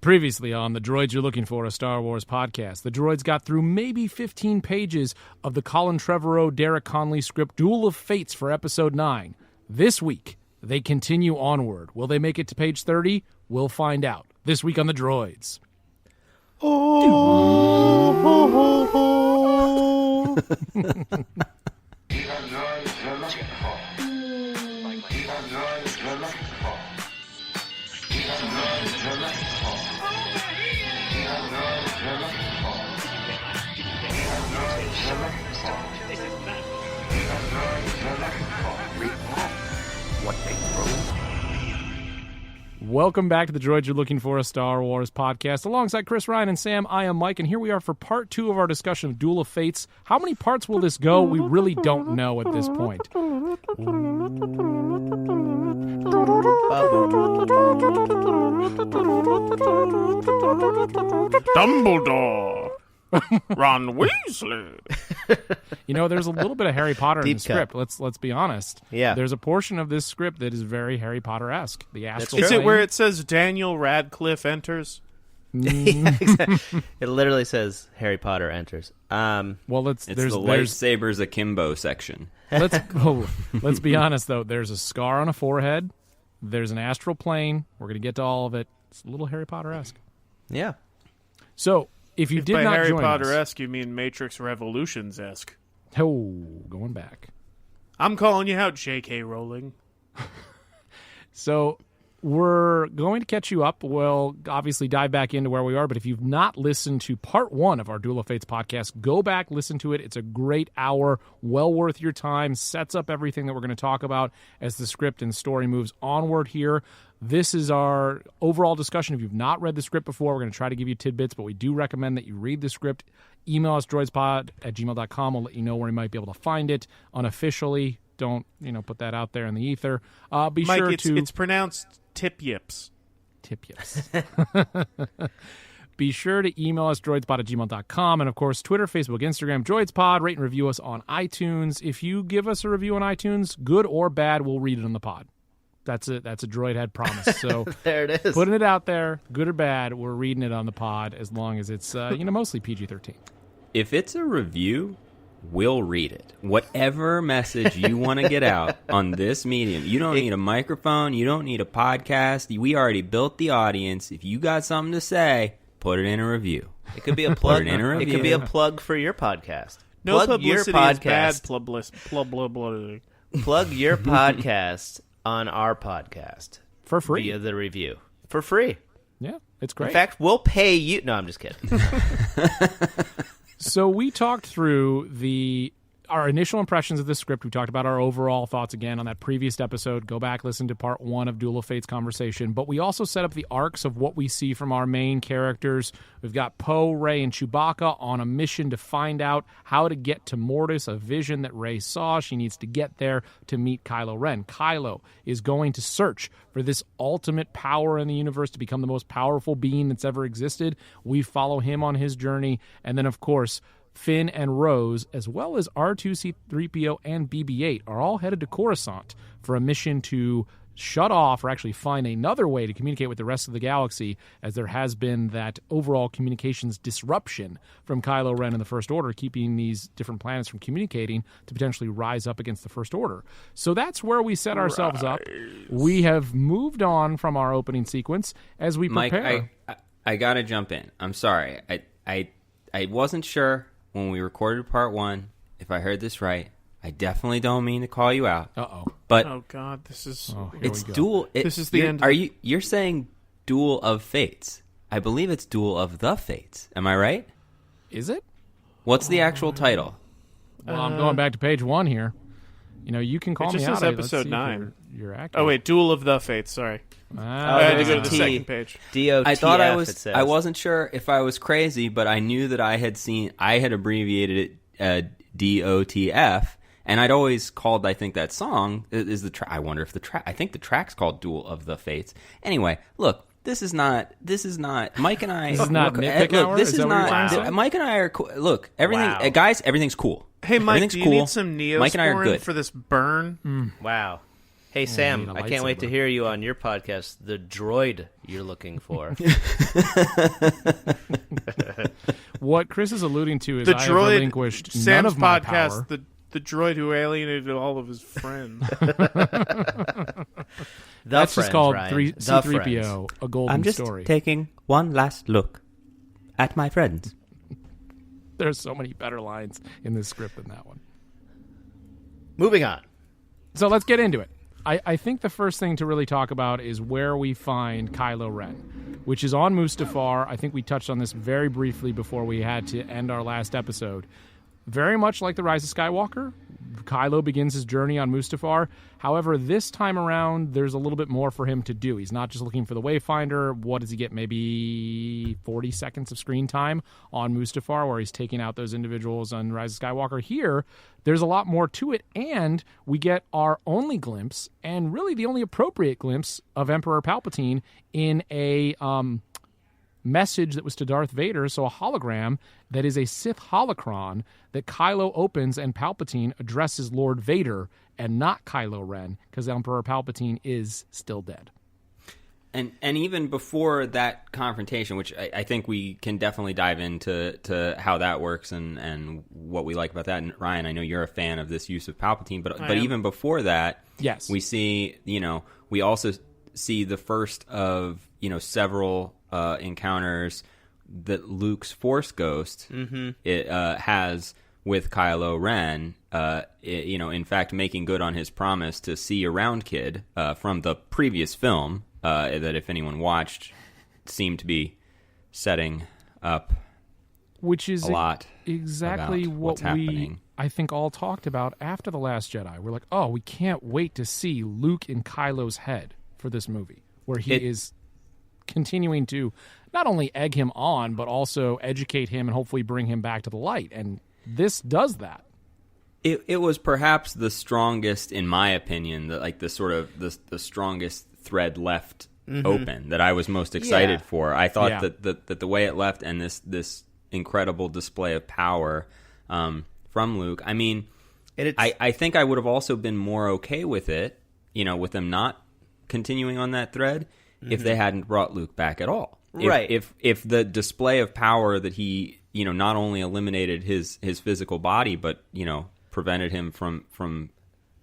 Previously on the Droids You're Looking For, a Star Wars podcast, the droids got through maybe 15 pages of the Colin Trevorrow, Derek Conley script Duel of Fates for Episode 9. This week, they continue onward. Will they make it to page 30? We'll find out. This week on the Droids. Welcome back to the Droids You're Looking For, a Star Wars podcast. Alongside Chris, Ryan, and Sam, I am Mike, and here we are for part 2 of our discussion of Duel of Fates. How many parts will this go? We really don't know at this point. Dumbledore! Ron Weasley! You know, there's a little bit of Harry Potter in the script. cut. Let's be honest. Yeah. There's a portion of this script that is very Harry Potter-esque. The astral Is it plane. where it says Daniel Radcliffe enters? Yeah, exactly. It literally says Harry Potter enters. Well, It's the lightsabers akimbo section. Let's be honest, though. There's a scar on a forehead. There's an astral plane. We're going to get to all of it. It's a little Harry Potter-esque. Yeah. So, if you did by not Harry join Potter-esque, you mean Matrix Revolutions-esque. Oh, going back. I'm calling you out, J.K. Rowling. So we're going to catch you up. We'll obviously dive back into where we are, but if you've not listened to part 1 of our Duel of Fates podcast, go back, listen to it. It's a great hour, well worth your time, sets up everything that we're going to talk about as the script and story moves onward here. This is our overall discussion. If you've not read the script before, we're going to try to give you tidbits, but we do recommend that you read the script. Email us, droidspod@gmail.com. We'll let you know where you might be able to find it unofficially. Don't, put that out there in the ether. Be Mike, sure it's pronounced tip-yips. Tip-yips. Be sure to email us, droidspod@gmail.com. And, of course, Twitter, Facebook, Instagram, droidspod. Rate and review us on iTunes. If you give us a review on iTunes, good or bad, we'll read it on the pod. That's a droid head promise. So There it is. putting it out there, good or bad, we're reading it on the pod as long as it's mostly PG-13. If it's a review, we'll read it. Whatever message you want to get out on this medium. You don't need a microphone. You don't need a podcast. We already built the audience. If you got something to say, put it in a review. It could be a plug. Put it in a It review. could be a plug for your podcast. No plug your publicity is bad podcast. publicity. Plug your podcast on our podcast For free. via the review for free. Yeah, it's great. In fact, we'll pay you. No, I'm just kidding. So we talked through our initial impressions of this script. We talked about our overall thoughts again on that previous episode. Go back, listen to part 1 of Duel of Fates conversation. But we also set up the arcs of what we see from our main characters. We've got Poe, Rey, and Chewbacca on a mission to find out how to get to Mortis, a vision that Rey saw. She needs to get there to meet Kylo Ren. Kylo is going to search for this ultimate power in the universe to become the most powerful being that's ever existed. We follow him on his journey. And then, of course, Finn and Rose, as well as R2-C3PO and BB-8, are all headed to Coruscant for a mission to shut off or actually find another way to communicate with the rest of the galaxy, as there has been that overall communications disruption from Kylo Ren and the First Order, keeping these different planets from communicating to potentially rise up against the First Order. So that's where we set ourselves up. We have moved on from our opening sequence as we prepare. Mike, I got to jump in. I'm sorry. I wasn't sure when we recorded part 1, if I heard this right. I definitely don't mean to call you out. Uh-oh. But Oh, God, this is... it's Duel... This is the end. You're saying Duel of Fates. I believe it's Duel of the Fates. Am I right? Is it? What's the actual title? Well, I'm going back to page 1 here. You can call It me just out. says Let's episode see if 9. You're accurate. Oh, wait, Duel of the Fates, sorry. Ah, I had to there's go a to the T. second page. DOTF, I thought it says. I wasn't sure if I was crazy, but I knew that I had abbreviated it DOTF, and I'd always called, I think, that song is the track. I wonder if the track, I think the track's called Duel of the Fates. Anyway, look, this is not Mike and I. This is not nitpick hour? This Is is that what you're trying not, to say? Mike and I are cool. Look, everything, Wow. guys, everything's cool. Hey, Mike, Everything's do you cool. need some Mike and I are Neosporin good. for this burn? Wow. Hey, need Sam, a I can't wait to lightsaber. hear you on your podcast, The Droid You're Looking For. What Chris is alluding to is The I have droid, relinquished none Sam's of my podcast, power. the droid who alienated all of his friends. That's just called Ryan. The C-3PO, a golden I'm just story. taking one last look at my friends. There's so many better lines in this script than that one. Moving on. So let's get into it. I think the first thing to really talk about is where we find Kylo Ren, which is on Mustafar. I think we touched on this very briefly before we had to end our last episode. Very much like The Rise of Skywalker, Kylo begins his journey on Mustafar. However, this time around, there's a little bit more for him to do. He's not just looking for the Wayfinder. What does he get? Maybe 40 seconds of screen time on Mustafar, where he's taking out those individuals on Rise of Skywalker. Here, there's a lot more to it, and we get our only glimpse, and really the only appropriate glimpse, of Emperor Palpatine in a message that was to Darth Vader, so a hologram that is a Sith holocron that Kylo opens, and Palpatine addresses Lord Vader and not Kylo Ren, because Emperor Palpatine is still dead. And even before that confrontation, which I think we can definitely dive into how that works and what we like about that. And Ryan, I know you're a fan of this use of Palpatine, but even before that, Yes. we see, we also see the first of, several encounters that Luke's Force Ghost has with Kylo Ren, in fact, making good on his promise to see around Kid from the previous film, that if anyone watched, seemed to be setting up Which is a lot exactly about what what's we, happening. I think, all talked about after The Last Jedi. We're like, oh, we can't wait to see Luke in Kylo's head for this movie, where he is continuing to not only egg him on, but also educate him and hopefully bring him back to the light. And this does that. It was perhaps the strongest, in my opinion, the strongest thread left open that I was most excited for. I thought that the way it left and this incredible display of power from Luke. I mean, I think I would have also been more okay with it, with them not continuing on that thread if they hadn't brought Luke back at all. Right. If the display of power that he, not only eliminated his physical body, but, prevented him from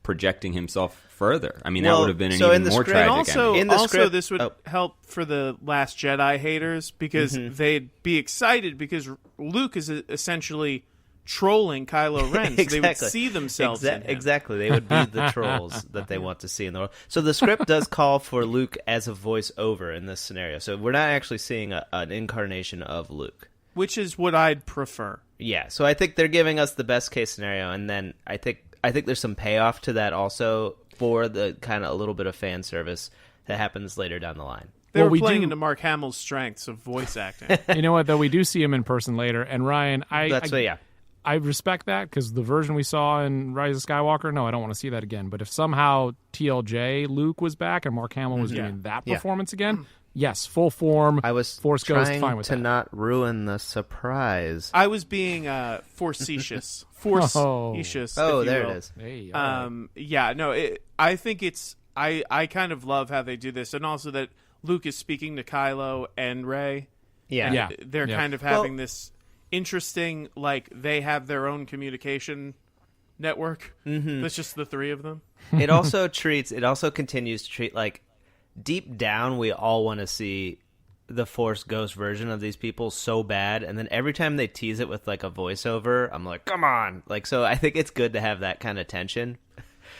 projecting himself further. I mean, that would have been an even more tragic ending. Also, this would help for the Last Jedi haters, because they'd be excited because Luke is essentially trolling Kylo Ren. So they would see themselves in him. Exactly. They would be the trolls that they want to see in the world. So the script does call for Luke as a voiceover in this scenario. So we're not actually seeing an incarnation of Luke. Which is what I'd prefer. Yeah, so I think they're giving us the best case scenario, and then I think there's some payoff to that also for the kind of a little bit of fan service that happens later down the line. They were we playing do- into Mark Hamill's strengths of voice acting. You know what, though? We do see him in person later. And Ryan, I respect that, because the version we saw in Rise of Skywalker, no, I don't want to see that again. But if somehow TLJ Luke was back and Mark Hamill was doing that performance again, yes, full form. I was Force Ghost, fine trying with to that. not ruin the surprise. I was being facetious. Force-ecious, Oh, if you there will. it is. Hey, all right. I think it's... I kind of love how they do this, and also that Luke is speaking to Kylo and Rey. Yeah. Yeah. They're kind of having this interesting, like, they have their own communication network. That's just the three of them. It also continues to treat, like, deep down we all want to see the Force Ghost version of these people so bad, and then every time they tease it with, like, a voiceover, I'm like, come on! Like, so I think it's good to have that kind of tension.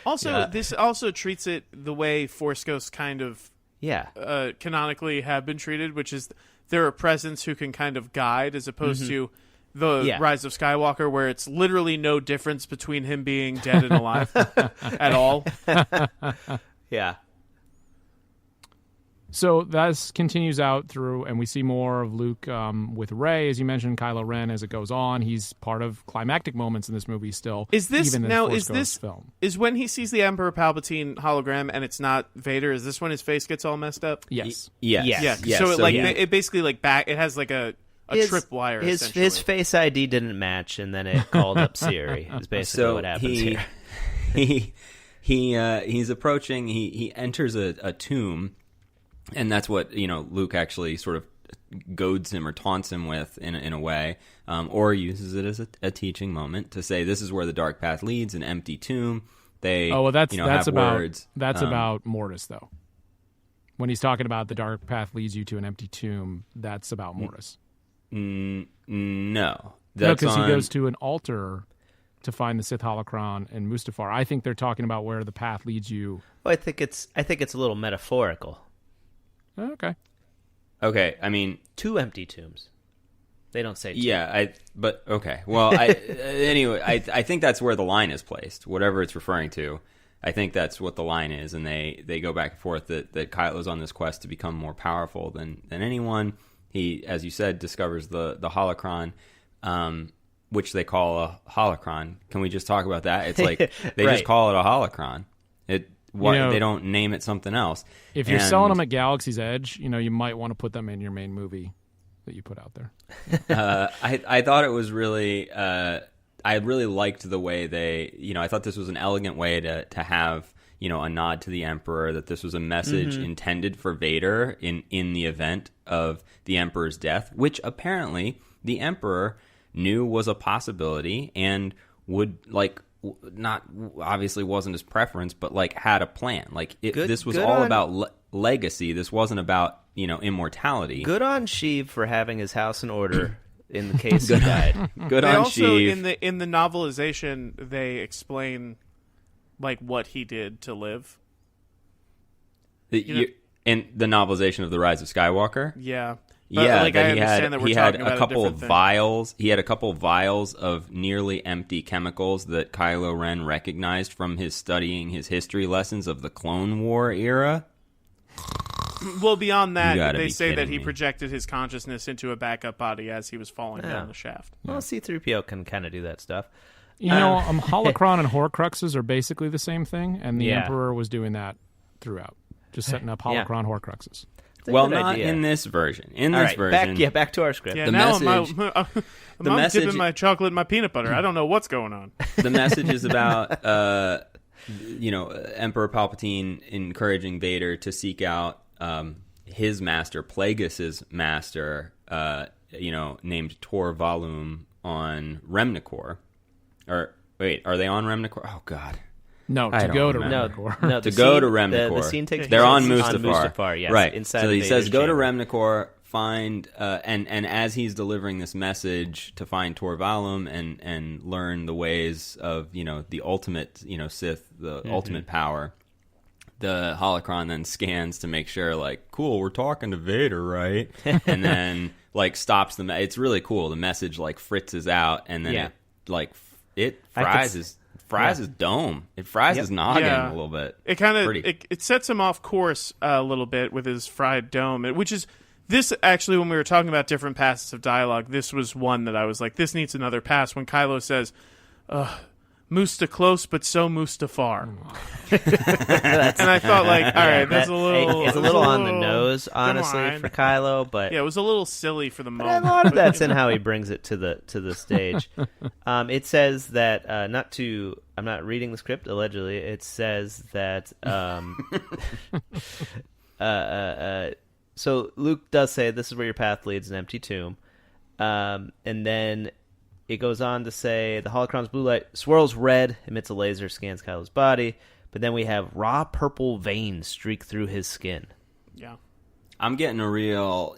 Also, this also treats it the way Force Ghosts kind of canonically have been treated, which is they're a presence who can kind of guide, as opposed to the Rise of Skywalker, where it's literally no difference between him being dead and alive at all. Yeah. So that continues out through, and we see more of Luke with Rey, as you mentioned, Kylo Ren as it goes on. He's part of climactic moments in this movie still. Is this even in now? Force Is Ghost this film? is when he sees the Emperor Palpatine hologram and it's not Vader? Is this when his face gets all messed up? Yes. Yes. Yeah. So it basically like back. It has like a tripwire. His Face ID didn't match, and then it called up Siri. Is basically what happens here. he's approaching. He enters a tomb, and that's what Luke actually sort of goads him or taunts him with in a way, or uses it as a teaching moment to say this is where the dark path leads, an empty tomb. That's about words. That's about Mortis though. When he's talking about the dark path leads you to an empty tomb, that's about Mortis. No, because he goes to an altar to find the Sith holocron in Mustafar. I think they're talking about where the path leads you. Well, I think it's a little metaphorical. Okay. I mean, 2 empty tombs. They don't say 2. Yeah, but okay. Well, anyway, I think that's where the line is placed. Whatever it's referring to, I think that's what the line is, and they go back and forth that Kylo's on this quest to become more powerful than anyone. He, as you said, discovers the holocron, which they call a holocron. Can we just talk about that? It's like they just call it a holocron. They don't name it something else. If you're selling them at Galaxy's Edge, you might want to put them in your main movie that you put out there. I thought it was really. I really liked the way they. I thought this was an elegant way to have a nod to the Emperor, that this was a message intended for Vader in the event of the Emperor's death, which apparently the Emperor knew was a possibility and would not obviously wasn't his preference, but had a plan. This was all about legacy. This wasn't about immortality. Good on Sheev for having his house in order in the case he died. Good on Sheev. In the novelization, they explain what he did to live. In the novelization of The Rise of Skywalker? Yeah. But, he had a couple of vials. He had a couple of vials of nearly empty chemicals that Kylo Ren recognized from his studying his history lessons of the Clone War era. Well, beyond that, they say that he projected his consciousness into a backup body as he was falling down the shaft. Well, C-3PO can kind of do that stuff. Holocron and Horcruxes are basically the same thing, and the Emperor was doing that throughout, just setting up Holocron Horcruxes. Well, not in this version. Back to our script. Yeah, I'm dipping my chocolate in my peanut butter. I don't know what's going on. The message is about, Emperor Palpatine encouraging Vader to seek out his master, Plagueis's master, named Tor Valum on Remnicor. Or wait, are they on Remnicor? Oh God. No, to go to Remnicor. No, to go to Remnicor. The scene takes They're on place Mustafar. Yes, right. Inside so he says, go to chamber. Remnicor, find, and as he's delivering this message to find Tor Valum and learn the ways of, the ultimate, Sith, the ultimate power, the holocron then scans to make sure, cool, we're talking to Vader, right? And then, stops the, it's really cool. The message, fritzes out, and then it fries his dome. It fries his noggin a little bit. It kind of it sets him off course a little bit with his fried dome, which is this actually when we were talking about different passes of dialogue. This was one that I was like, this needs another pass. When Kylo says, "Musta close, but so Musta far," and I thought, all right, that's a little. It's a little on the nose, honestly, for Kylo, but it was a little silly for the moment. A lot of that's in how he brings it to the stage. It says that I'm not reading the script. Allegedly, it says that. So Luke does say, "This is where your path leads, an empty tomb," and then. It goes on to say, the holocron's blue light swirls red, emits a laser, scans Kylo's body, but then we have raw purple veins streak through his skin. Yeah. I'm getting a real,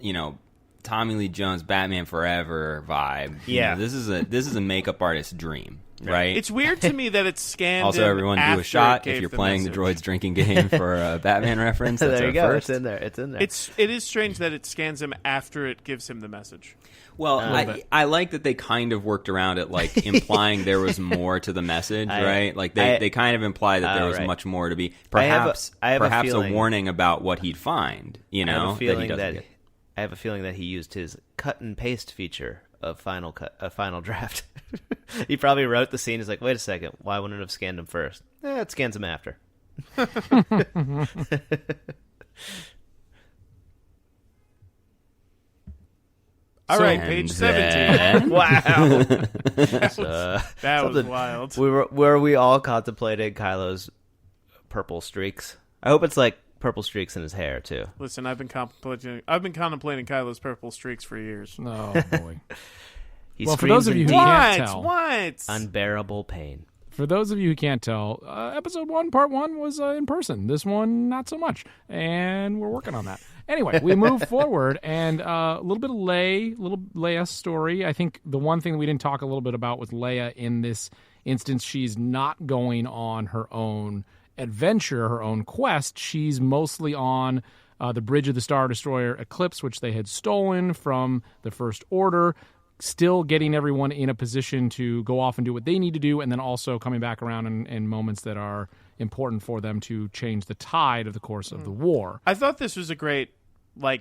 Tommy Lee Jones Batman Forever vibe. Yeah. This is a makeup artist's dream, right? It's weird to me that it's scanned. Also, everyone do a shot if you're playing the Droids drinking game for a Batman reference. That's there you go. First. It's in there. It's in there. It is strange that it scans him after it gives him the message. Well, I like that they kind of worked around it, implying there was more to the message, right? They kind of imply that there was much more to be. Perhaps a warning about what he'd find. I have a feeling that he used his cut and paste feature of Final Draft. He probably wrote the scene. He's like, wait a second, why wouldn't it have scanned him first? It scans him after. All right, page 17. Wow. That was wild. Were we all contemplating Kylo's purple streaks. I hope it's like purple streaks in his hair too. Listen, I've been contemplating Kylo's purple streaks for years. Oh boy. Well, for those of you who can't tell, unbearable pain. For those of you who can't tell, episode 1, part 1 was in person. This one, not so much, and we're working on that. Anyway, we move forward, and a little bit of Leia's story. I think the one thing that we didn't talk a little bit about with Leia in this instance, she's not going on her own adventure, her own quest. She's mostly on the bridge of the Star Destroyer Eclipse, which they had stolen from the First Order, still getting everyone in a position to go off and do what they need to do, and then also coming back around in moments that are important for them to change the tide of the course of the war. I thought this was a great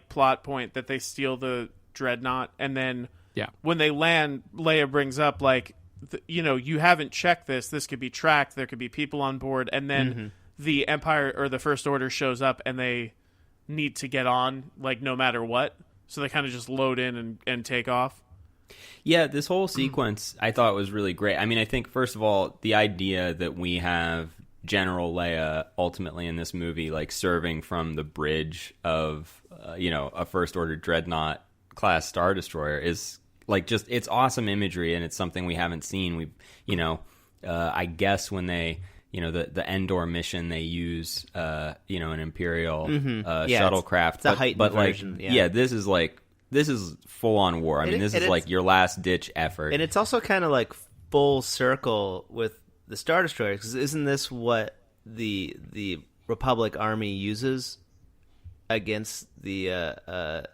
plot point that they steal the dreadnought, and then when they land, Leia brings up you haven't checked this. This could be tracked. There could be people on board, and then the Empire or the First Order shows up, and they need to get on no matter what. So they kind of just load in and take off. Yeah, this whole sequence I thought was really great. I mean, I think, first of all, the idea that we have General Leia ultimately in this movie, serving from the bridge of, a First Order Dreadnought class Star Destroyer is, it's awesome imagery, and it's something we haven't seen. I guess when they, the Endor mission, they use, an Imperial shuttlecraft. It's a heightened version. This is full-on war. I mean, this is your last-ditch effort. And it's also kind of full circle with the Star Destroyer, because isn't this what the Republic Army uses against the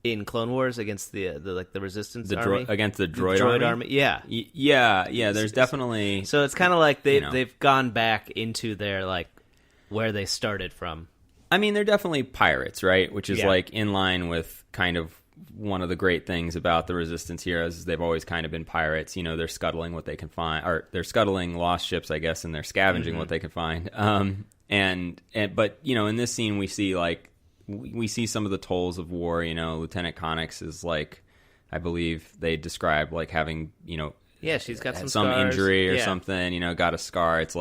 in Clone Wars against the Resistance army? Against the droid army? Yeah. Yeah, there's definitely... So it's kind of they've gone back into their, where they started from. I mean, they're definitely pirates, right? Which is in line with kind of one of the great things about the Resistance heroes is they've always kind of been pirates. They're scuttling what they can find, or they're scuttling lost ships, I guess, and they're scavenging what they can find. But in this scene we see we see some of the tolls of war. Lieutenant Connix is I believe they describe having she's got some scars. Injury or something, got a scar. It's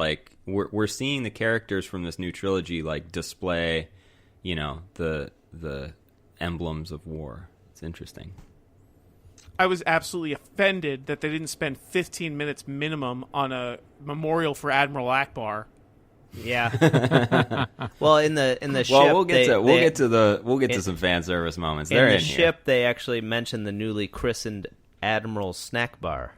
we're seeing the characters from this new trilogy display, the emblems of war. It's interesting. I was absolutely offended that they didn't spend 15 minutes minimum on a memorial for Admiral Akbar. Yeah. Well, in the ship, we'll get to some fan service moments. In the ship, they actually mentioned the newly christened Admiral Snack Bar.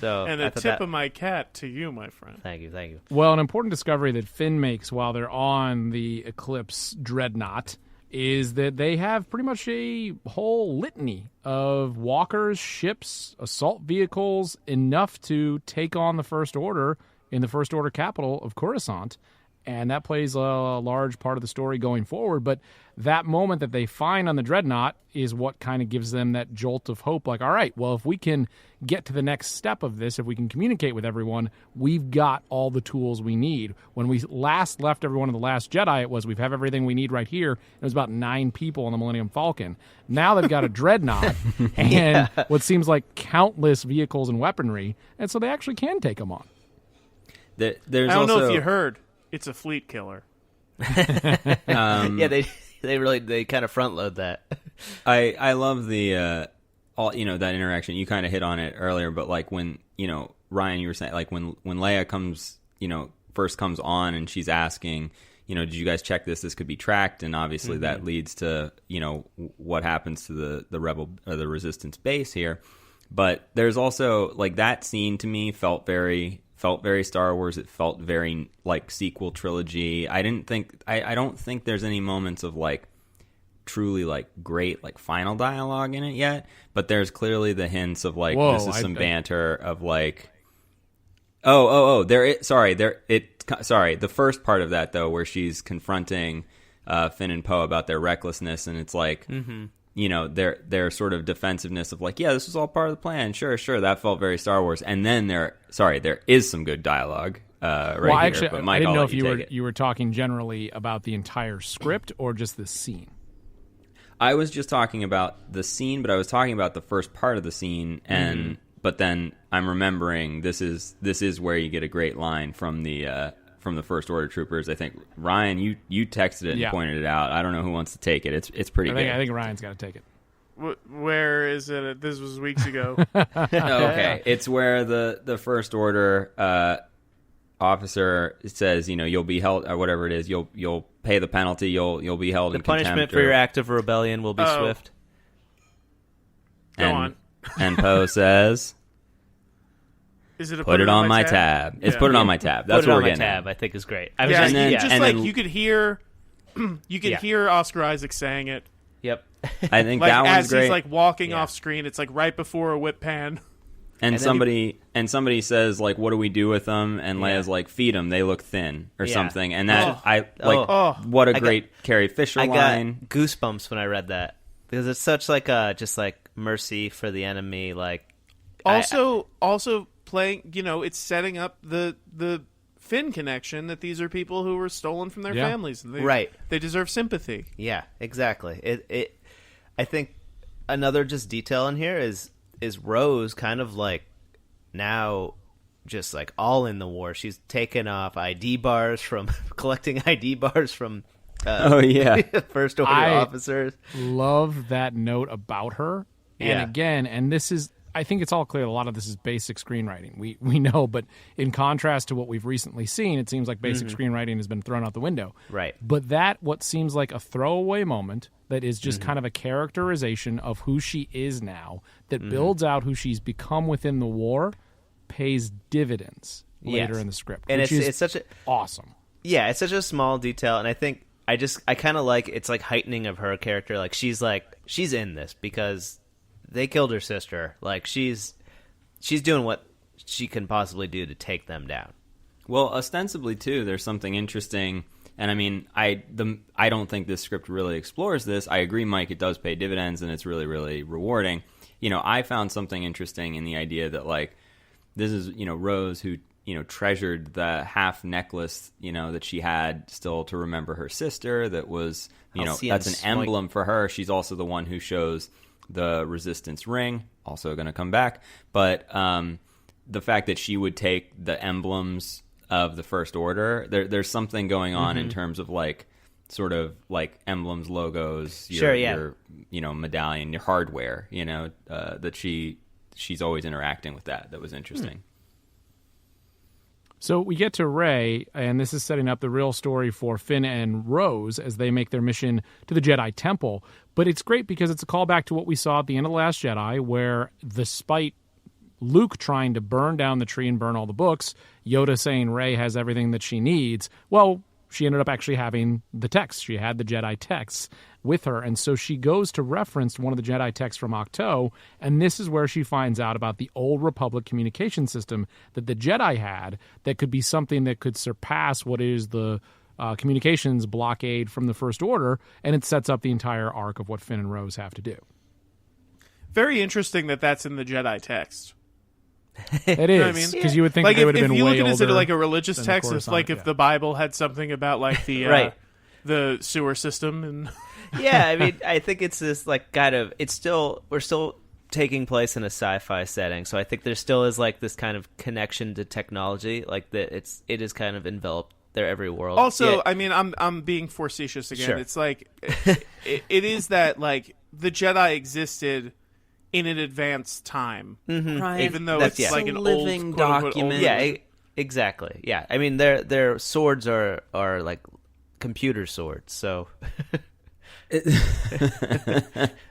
And a tip of my cat to you, my friend. Thank you. Well, an important discovery that Finn makes while they're on the Eclipse Dreadnought is that they have pretty much a whole litany of walkers, ships, assault vehicles, enough to take on the First Order in the First Order capital of Coruscant. And that plays a large part of the story going forward. But that moment that they find on the Dreadnought is what kind of gives them that jolt of hope. All right, well, if we can get to the next step of this, if we can communicate with everyone, we've got all the tools we need. When we last left everyone in The Last Jedi, we have everything we need right here. It was about 9 people on the Millennium Falcon. Now they've got a Dreadnought and what seems like countless vehicles and weaponry. And so they actually can take them on. There's I don't know if you heard. It's a fleet killer. They kind of front load that. I love the that interaction. You kind of hit on it earlier, but when Ryan, you were saying when Leia comes first comes on and she's asking did you guys check this? This could be tracked, and obviously that leads to what happens to the rebel or the Resistance base here. But there's also that scene to me felt very Star Wars. It felt very sequel trilogy. I don't think there's any moments of truly great final dialogue in it yet, but there's clearly the hints of this is some banter of the first part of that though, where she's confronting Finn and Poe about their recklessness, and it's their sort of defensiveness of this was all part of the plan. Sure, that felt very Star Wars. And then there is some good dialogue actually, but Mike, I didn't know if you were talking generally about the entire script or just the scene. I was just talking about the scene, but I was talking about the first part of the scene and but then I'm remembering this is where you get a great line from the First Order troopers. I think Ryan, you texted it and pointed it out. I don't know who wants to take it. It's pretty good. I think Ryan's got to take it. Where is it? This was weeks ago. Okay, it's where the First Order officer says, you'll be held, or whatever it is. You'll pay the penalty. You'll be held in contempt. The punishment for your act of rebellion will be swift. Go on. And Poe says, "Is it put it on my tab?" It's put it on my tab. That's what we're getting at. I think is great. You could hear, hear Oscar Isaac saying it. Yep. I think that one's as great. He's walking off screen. It's right before a whip pan. And somebody says, what do we do with them? And Leia's feed them. They look thin or something. And that what a great Carrie Fisher line. I got goosebumps when I read that because it's such just mercy for the enemy. Also playing. It's setting up the Finn connection that these are people who were stolen from their families. And they deserve sympathy. Yeah, exactly. I think another just detail in here is Rose kind of now just all in the war. She's taken off ID bars from collecting ID bars from First Order officers. Love that note about her. And again, and this is, I think it's all clear a lot of this is basic screenwriting. We know, but in contrast to what we've recently seen, it seems like basic screenwriting has been thrown out the window. Right. But what seems like a throwaway moment that is just kind of a characterization of who she is now, that builds out who she's become within the war, pays dividends later in the script. And which it's such awesome. Yeah, it's such a small detail, and I think I kind of it's heightening of her character. She's in this because they killed her sister. She's doing what she can possibly do to take them down. Well, ostensibly too, there's something interesting. And I mean, I don't think this script really explores this. I agree, Mike, it does pay dividends and it's really, really rewarding. I found something interesting in the idea that this is, Rose who, treasured the half necklace, that she had still to remember her sister. That was, that's an emblem for her. She's also the one who shows the Resistance ring, also going to come back. But the fact that she would take the emblems of the First Order, there's something going on in terms of sort of emblems, logos, your medallion, your hardware, that she's always interacting with that was interesting. So we get to Rey, and this is setting up the real story for Finn and Rose as they make their mission to the Jedi Temple. But it's great because it's a callback to what we saw at the end of The Last Jedi, where despite Luke trying to burn down the tree and burn all the books, Yoda saying Rey has everything that she needs, well, she ended up actually having the text. She had the Jedi texts with her, and so she goes to reference one of the Jedi texts from Octo, and this is where she finds out about the Old Republic communication system that the Jedi had that could be something that could surpass what is the communications blockade from the First Order, and it sets up the entire arc of what Finn and Rose have to do. Very interesting that that's in the Jedi text. It is, because you would think they would have been way older. If you look at it as a religious text, it's if the Bible had something about the the sewer system and yeah, I mean, I think it's this we're still taking place in a sci-fi setting, so I think there still is this kind of connection to technology, that it is kind of enveloped their every world. Also, I mean, I'm being facetious again. Sure. It's it is that the Jedi existed in an advanced time, even though it's an living old document. Old yeah, exactly. Yeah, I mean, their swords are computer swords, so they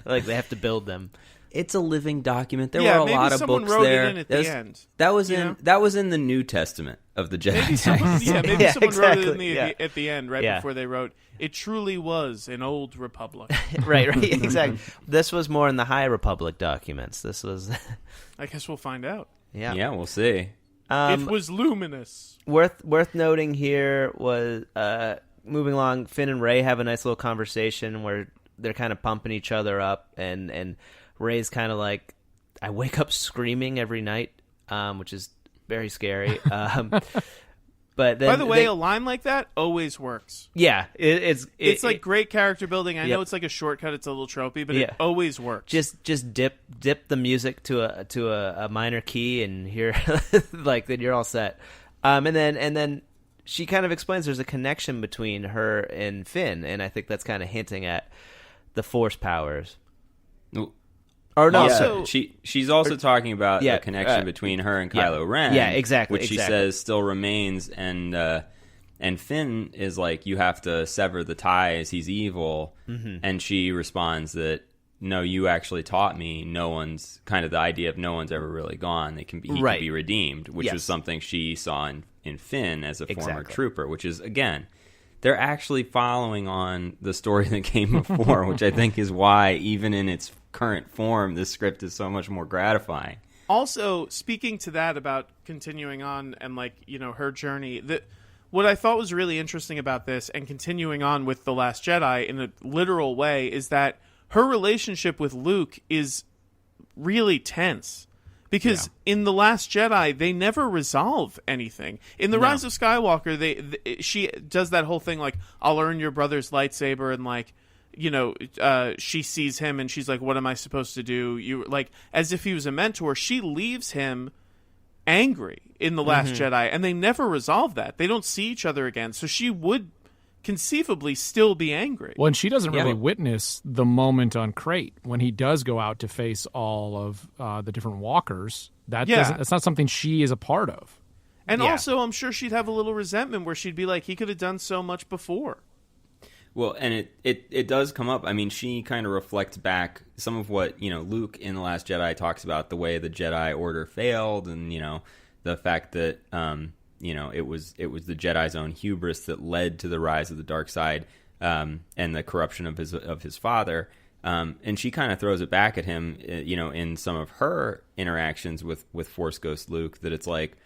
have to build them. It's a living document. There were a lot of books there. That was in the New Testament of the Jedi. Maybe someone wrote it at the end, before they wrote, "It truly was an old republic." right, exactly. This was more in the High Republic documents. This was. I guess we'll find out. Yeah, we'll see. It was luminous. Worth noting here was moving along. Finn and Rey have a nice little conversation where they're kind of pumping each other up, and Rey's kind of I wake up screaming every night, which is very scary. But then by the way, a line like that always works. Yeah, it's like great character building. I know it's like a shortcut; it's a little tropey, but it always works. Just dip the music to a minor key, and hear like then you're all set. And then she kind of explains there's a connection between her and Finn, and I think that's kind of hinting at the Force powers. Or no, also, she's also talking about the connection between her and Kylo Ren. Yeah, exactly. Which she says still remains, and Finn is like, you have to sever the ties. He's evil, and she responds that no, you actually taught me. No one's kind of the idea of no one's ever really gone. He can be redeemed, which was something she saw in Finn as a former trooper. Which is again, they're actually following on the story that came before, which I think is why even in its current form, this script is so much more gratifying. Also, speaking to that about continuing on and like, you know, her journey, what I thought was really interesting about this and continuing on with The Last Jedi in a literal way is that her relationship with Luke is really tense. Because in The Last Jedi, they never resolve anything. In The Rise of Skywalker, she does that whole thing like, I'll earn your brother's lightsaber, and like, you know, she sees him and she's like, what am I supposed to do? You like, as if he was a mentor. She leaves him angry in The Last Jedi, and they never resolve that. They don't see each other again. So she would conceivably still be angry. Well, and she doesn't really witness the moment on Crate when he does go out to face all of the different walkers. That's not something she is a part of. And also, I'm sure she'd have a little resentment where she'd be like, he could have done so much before. Well, and it does come up. I mean, she kind of reflects back some of what, you know, Luke in The Last Jedi talks about, the way the Jedi Order failed, and, you know, the fact that, you know, it was the Jedi's own hubris that led to the rise of the dark side, and the corruption of his father. And she kind of throws it back at him, you know, in some of her interactions with Force Ghost Luke, that it's like,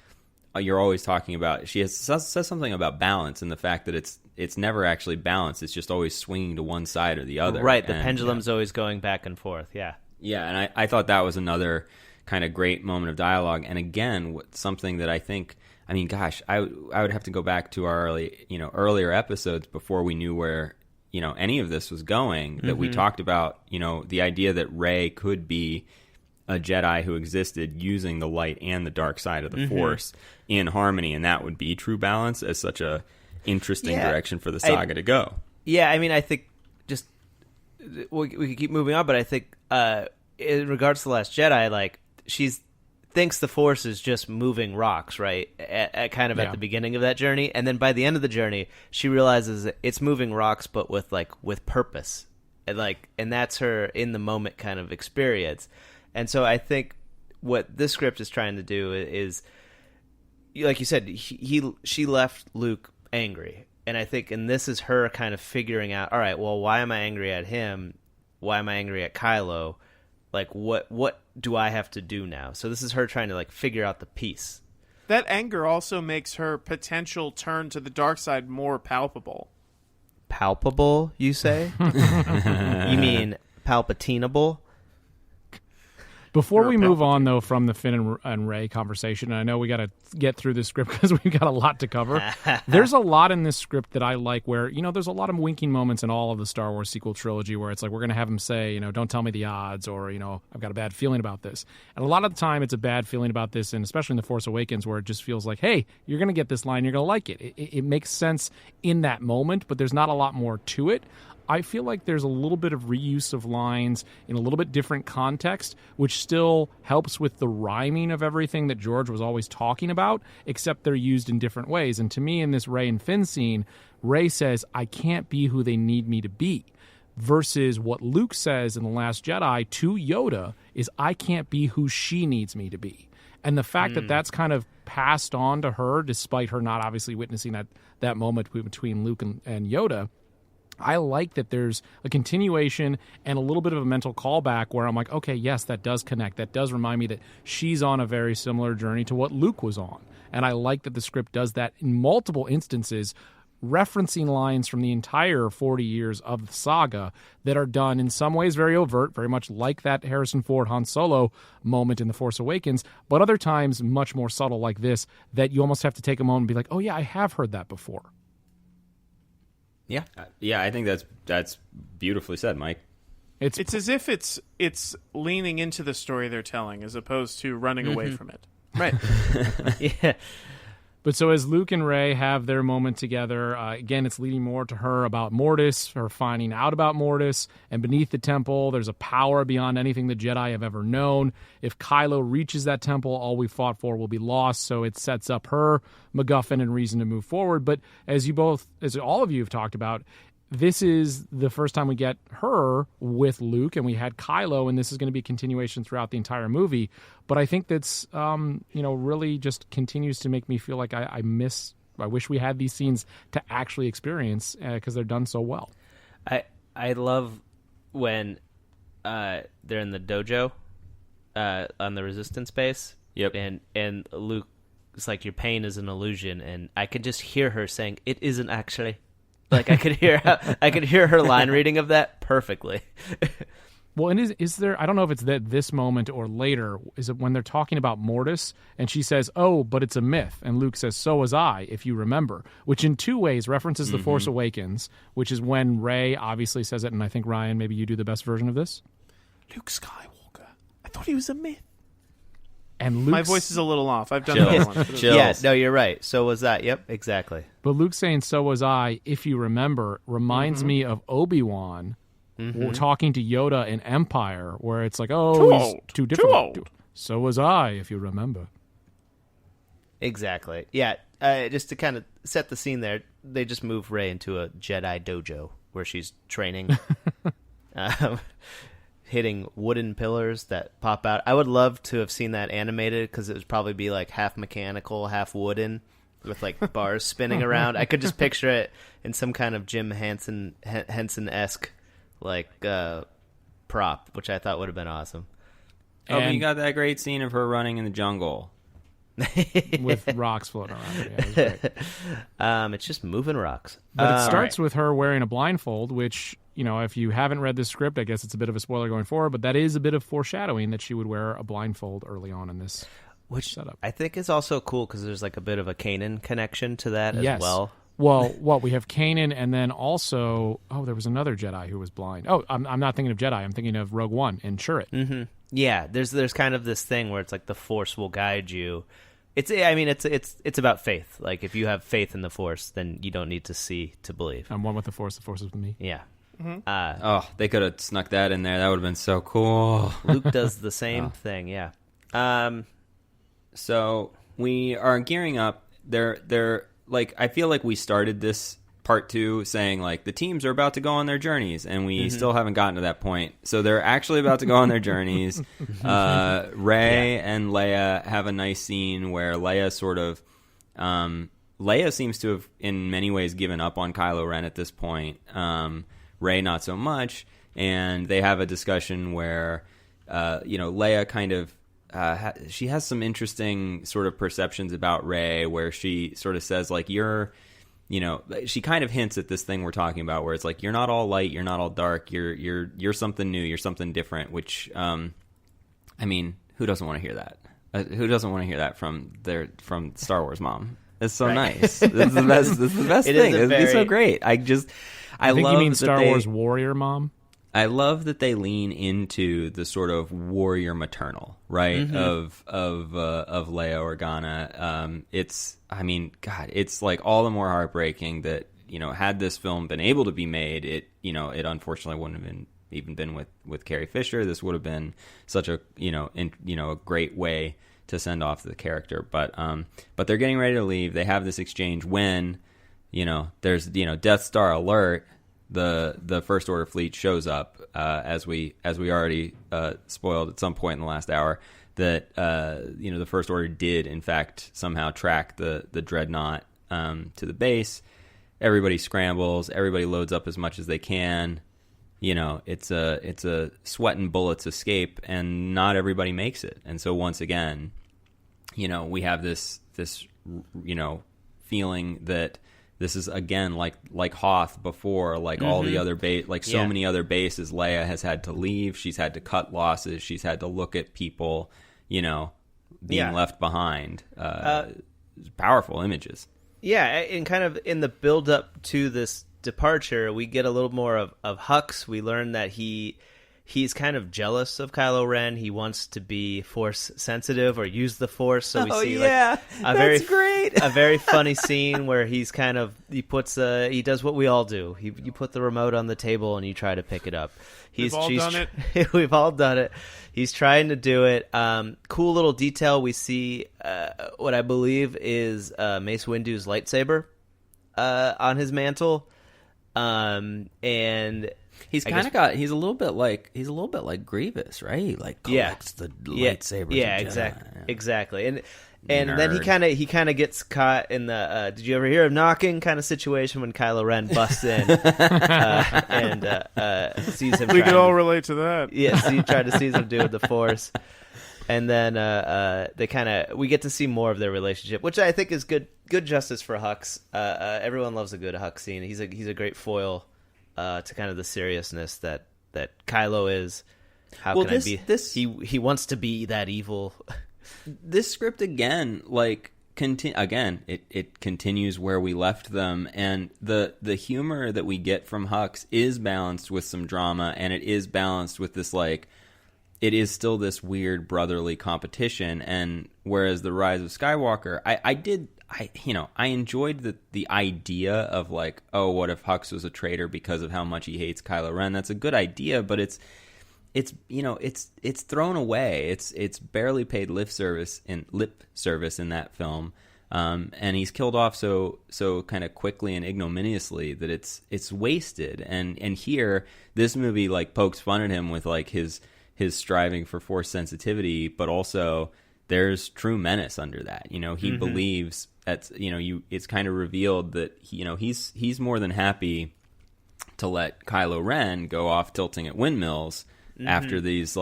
you're always talking about, says something about balance, and the fact that it's never actually balanced. It's just always swinging to one side or the other. Right, the pendulum's always going back and forth, yeah. Yeah, and I thought that was another kind of great moment of dialogue. And again, something that I think, I mean, gosh, I would have to go back to our earlier episodes before we knew where, you know, any of this was going, that we talked about, you know, the idea that Rey could be a Jedi who existed using the light and the dark side of the Force in harmony, and that would be true balance, as such a interesting direction for the saga to go. Yeah, I mean, I think just we could keep moving on, but I think in regards to The Last Jedi, like, she thinks the Force is just moving rocks, right? At the beginning of that journey, and then by the end of the journey, she realizes that it's moving rocks, but with purpose, and that's her in the moment kind of experience. And so I think what this script is trying to do is, like you said, she left Luke angry. And I think, and this is her kind of figuring out, all right, well, why am I angry at him? Why am I angry at Kylo? Like, what do I have to do now? So this is her trying to, like, figure out the piece. That anger also makes her potential turn to the dark side more palpable. Palpable, you say? You mean palpatinable? Before we move on, though, from the Finn and Rey conversation, and I know we got to get through this script because we've got a lot to cover. There's a lot in this script that I like where, you know, there's a lot of winking moments in all of the Star Wars sequel trilogy where it's like, we're going to have him say, you know, don't tell me the odds, or, you know, I've got a bad feeling about this. And a lot of the time it's a bad feeling about this, and especially in The Force Awakens, where it just feels like, hey, you're going to get this line, you're going to like it. It makes sense in that moment, but there's not a lot more to it. I feel like there's a little bit of reuse of lines in a little bit different context, which still helps with the rhyming of everything that George was always talking about, except they're used in different ways. And to me, in this Rey and Finn scene, Rey says, I can't be who they need me to be, versus what Luke says in The Last Jedi to Yoda is, I can't be who she needs me to be. And the fact that that's kind of passed on to her, despite her not obviously witnessing that moment between Luke and Yoda, I like that there's a continuation and a little bit of a mental callback where I'm like, okay, yes, that does connect. That does remind me that she's on a very similar journey to what Luke was on. And I like that the script does that in multiple instances referencing lines from the entire 40 years of the saga that are done in some ways very overt, very much like that Harrison Ford Han Solo moment in The Force Awakens, but other times much more subtle like this, that you almost have to take a moment and be like, oh yeah, I have heard that before. Yeah. I think that's beautifully said, Mike. It's as if it's leaning into the story they're telling as opposed to running away from it. Right. Yeah. But so as Luke and Rey have their moment together, again, it's leading more to her about Mortis, her finding out about Mortis, and beneath the temple, there's a power beyond anything the Jedi have ever known. If Kylo reaches that temple, all we fought for will be lost, so it sets up her MacGuffin and reason to move forward. But as all of you have talked about, this is the first time we get her with Luke, and we had Kylo, and this is going to be a continuation throughout the entire movie. But I think that's, really just continues to make me feel like I wish we had these scenes to actually experience because they're done so well. I love when they're in the dojo on the Resistance base. Yep. And Luke, it's like, your pain is an illusion, and I could just hear her saying, "It isn't actually." Like I could hear her line reading of that perfectly. Well, and is there? I don't know if it's this moment or later. Is it when they're talking about Mortis and she says, "Oh, but it's a myth," and Luke says, "So was I, if you remember," which in two ways references The Force Awakens, which is when Rey obviously says it, and I think Ryan, maybe you do the best version of this. Luke Skywalker. I thought he was a myth. And my voice is a little off. I've done that once. Yeah, no, you're right. So was that. Yep, exactly. But Luke saying "so was I," if you remember, reminds me of Obi-Wan talking to Yoda in Empire, where it's like, "Oh, he's too different." Too old. So was I, if you remember. Exactly. Yeah. Just to kind of set the scene there, they just move Rey into a Jedi dojo where she's training. Hitting wooden pillars that pop out. I would love to have seen that animated because it would probably be like half mechanical, half wooden, with like bars spinning around. I could just picture it in some kind of Jim Henson-esque like prop, which I thought would have been awesome. Oh, but you got that great scene of her running in the jungle with rocks floating around her. Yeah, it was great. It's just moving rocks. But it starts with her wearing a blindfold, which, if you haven't read this script, I guess it's a bit of a spoiler going forward, but that is a bit of foreshadowing that she would wear a blindfold early on in this setup. I think is also cool because there's like a bit of a Kanan connection to that as well. Well, we have Kanan, and then also, there was another Jedi who was blind. Oh, I'm not thinking of Jedi. I'm thinking of Rogue One and Chirrut. Mm-hmm. Yeah, there's kind of this thing where it's like the Force will guide you. It's about faith. Like if you have faith in the Force, then you don't need to see to believe. I'm one with the Force. The Force is with me. Yeah. Mm-hmm. They could have snuck that in there. That would have been so cool. Luke does the same thing. Yeah. So we are gearing up. They're like, I feel like we started this part 2 saying like the teams are about to go on their journeys, and we still haven't gotten to that point. So they're actually about to go on their journeys. Rey and Leia have a nice scene where Leia sort of Leia seems to have in many ways given up on Kylo Ren at this point. Rey not so much, and they have a discussion where Leia kind of she has some interesting sort of perceptions about Rey, where she sort of says like, she kind of hints at this thing we're talking about, where it's like, you're not all light, you're not all dark, you're something new, you're something different. Which, who doesn't want to hear that? Who doesn't want to hear that from Star Wars mom? It's so nice. This is the best. This is the best thing. It'd be so great. I think you mean Star Wars warrior mom. I love that they lean into the sort of warrior maternal, right? Of Leia Organa. It's like all the more heartbreaking that, had this film been able to be made, it unfortunately wouldn't have even been with Carrie Fisher. This would have been such a, a great way to send off the character. But they're getting ready to leave. They have this exchange when, there's, Death Star alert. The First Order fleet shows up, as we already spoiled at some point in the last hour, that the First Order did in fact somehow track the dreadnought to the base. Everybody scrambles. Everybody loads up as much as they can. It's a sweat and bullets escape, and not everybody makes it. And so once again, we have this feeling that this is again like Hoth before, like all the other so many other bases. Leia has had to leave. She's had to cut losses. She's had to look at people, being left behind. Powerful images. Yeah, and kind of in the build up to this departure, we get a little more of Hux. We learn that he's kind of jealous of Kylo Ren. He wants to be Force sensitive or use the Force. So we see great. A very funny scene where he does what we all do. You put the remote on the table and you try to pick it up. We've all done it. We've all done it. He's trying to do it. Cool little detail. We see what I believe is Mace Windu's lightsaber on his mantle. And he's he's a little bit like Grievous, right? He collects the lightsabers. Yeah, exactly. And then he kind of gets caught in the did you ever hear of knocking kind of situation when Kylo Ren busts in and sees him. We could all relate to that. Yeah, so he tried to seize him doing the Force. And then we get to see more of their relationship, which I think is good justice for Hux. Everyone loves a good Hux scene. He's a great foil to kind of the seriousness that Kylo is. How can I be? He wants to be that evil. This script again, it continues where we left them, and the humor that we get from Hux is balanced with some drama, and it is balanced with this it is still this weird brotherly competition. And whereas the Rise of Skywalker, I enjoyed the idea of what if Hux was a traitor because of how much he hates Kylo Ren? That's a good idea, but it's thrown away. It's barely paid lip service in that film, and he's killed off so kind of quickly and ignominiously that it's wasted. And here, this movie pokes fun at him with his striving for Force sensitivity, but also there's true menace under that. He believes that's it's kind of revealed that he's more than happy to let Kylo Ren go off tilting at windmills. After these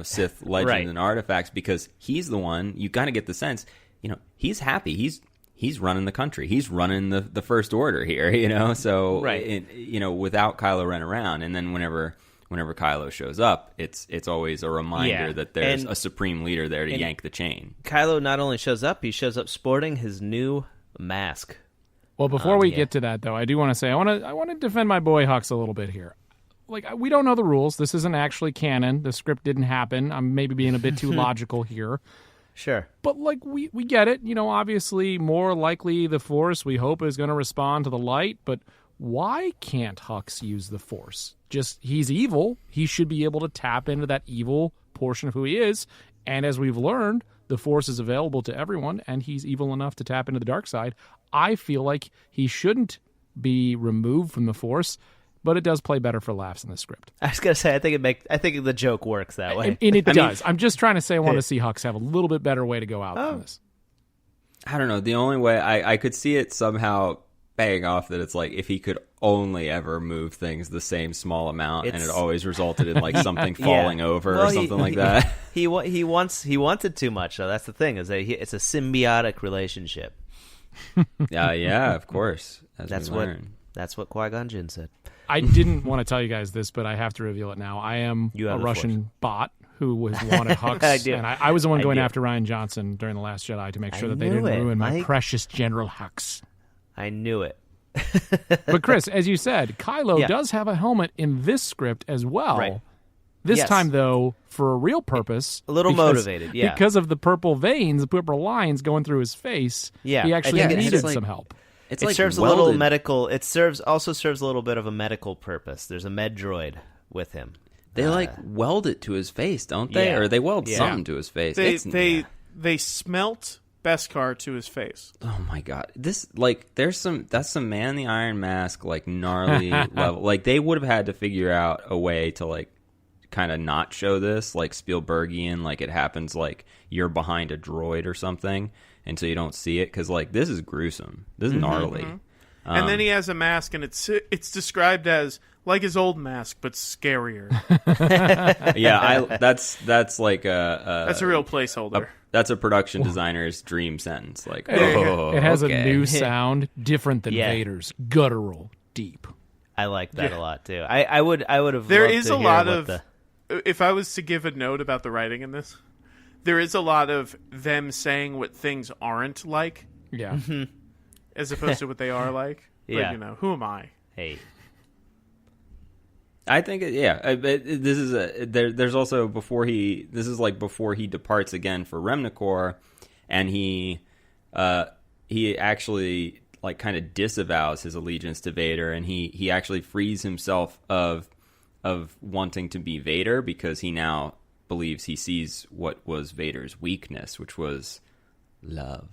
Sith legends and artifacts, because he's the one, you kind of get the sense, he's happy, he's running the country, he's running the First Order here, so without Kylo Ren around. And then whenever Kylo shows up, it's always a reminder that there's a supreme leader there to yank the chain. Kylo not only shows up, he shows up sporting his new mask. Well, before we get to that, though, I do want to say I want to defend my boy Hux a little bit here. We don't know the rules. This isn't actually canon. The script didn't happen. I'm maybe being a bit too logical here. Sure. But, we get it. Obviously, more likely the Force, we hope, is going to respond to the light. But why can't Hux use the Force? He's evil. He should be able to tap into that evil portion of who he is. And as we've learned, the Force is available to everyone, and he's evil enough to tap into the dark side. I feel like he shouldn't be removed from the Force. But it does play better for laughs in the script. I was gonna say, I think the joke works that way, and it does. I'm just trying to say, I want to see Hux have a little bit better way to go out than this. I don't know. The only way I could see it somehow paying off that it's if he could only ever move things the same small amount, and it always resulted in something falling over or something like that. He wanted too much, though. That's the thing, is that it's a symbiotic relationship. Yeah, of course. That's what Qui-Gon Jinn said. I didn't want to tell you guys this, but I have to reveal it now. I am a Russian bot who wanted Hux, and I was the one going after Rian Johnson during The Last Jedi to make sure that they didn't ruin my precious General Hux. I knew it. But Chris, as you said, Kylo does have a helmet in this script as well. Right. This time, though, for a real purpose. A little motivated, because of the purple veins, the purple lines going through his face, he actually needed some help. It serves a little medical. It also serves a little bit of a medical purpose. There's a med droid with him. They weld it to his face, don't they? Or they weld something to his face. They smelt Beskar to his face. Oh my god! This that's some Man in the Iron Mask gnarly level. They would have had to figure out a way to kind of not show this Spielbergian, it happens you're behind a droid or something. And so you don't see it, because this is gruesome. This is gnarly. And then he has a mask, and it's described as Like his old mask, but scarier. Yeah, that's like that's a real placeholder. That's a production designer's dream sentence. Like, it has a new sound, different than Vader's, guttural, deep. I like that a lot too. I would have. There is a lot of. If I was to give a note about the writing in this, there is a lot of them saying what things aren't like. Yeah. As opposed to what they are like. But, who am I? Hey. I think, this is there's also this is like before he departs again for Remnicor, and he actually like kind of disavows his allegiance to Vader, and he actually frees himself of wanting to be Vader because he now believes he sees what was Vader's weakness, which was love.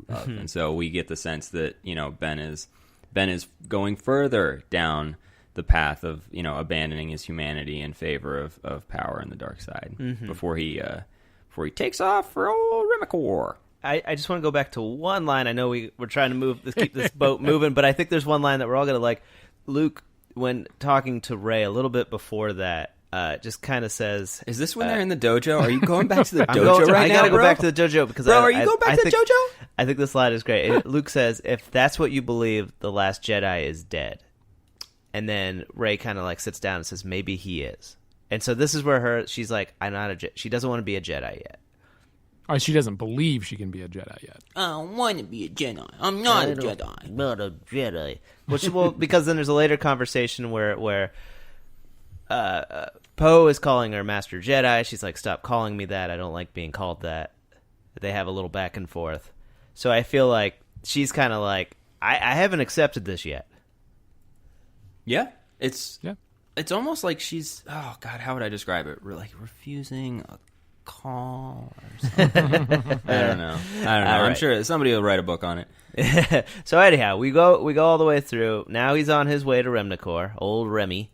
And so we get the sense that Ben is going further down the path of abandoning his humanity in favor of power and the dark side before he takes off for old Remnicor. I just want to go back to one line. I know we're trying to keep this boat moving, but I think there's one line that we're all going to like. Luke, when talking to Rey a little bit before that, just kind of says, "Is this when they're in the dojo? Are you going back to the dojo right now, I got to go back to the dojo because are you going back to the dojo?" I think this line is great. Luke says, "If that's what you believe, the last Jedi is dead." And then Rey kind of like sits down and says, "Maybe he is." And so this is where she's like, "I'm not she doesn't want to be a Jedi yet." Oh, she doesn't believe she can be a Jedi yet. I don't want to be a Jedi. I'm not a Jedi. I'm not a Jedi. Well, because then there's a later conversation where Poe is calling her Master Jedi. She's like, "Stop calling me that. I don't like being called that." They have a little back and forth. So I feel like she's kind of like, I haven't accepted this yet. Yeah, it's almost like she's, oh God, how would I describe it? Like refusing a call or something. I don't know. I'm sure somebody will write a book on it. So anyhow, we go all the way through. Now he's on his way to Remnicor, old Remy.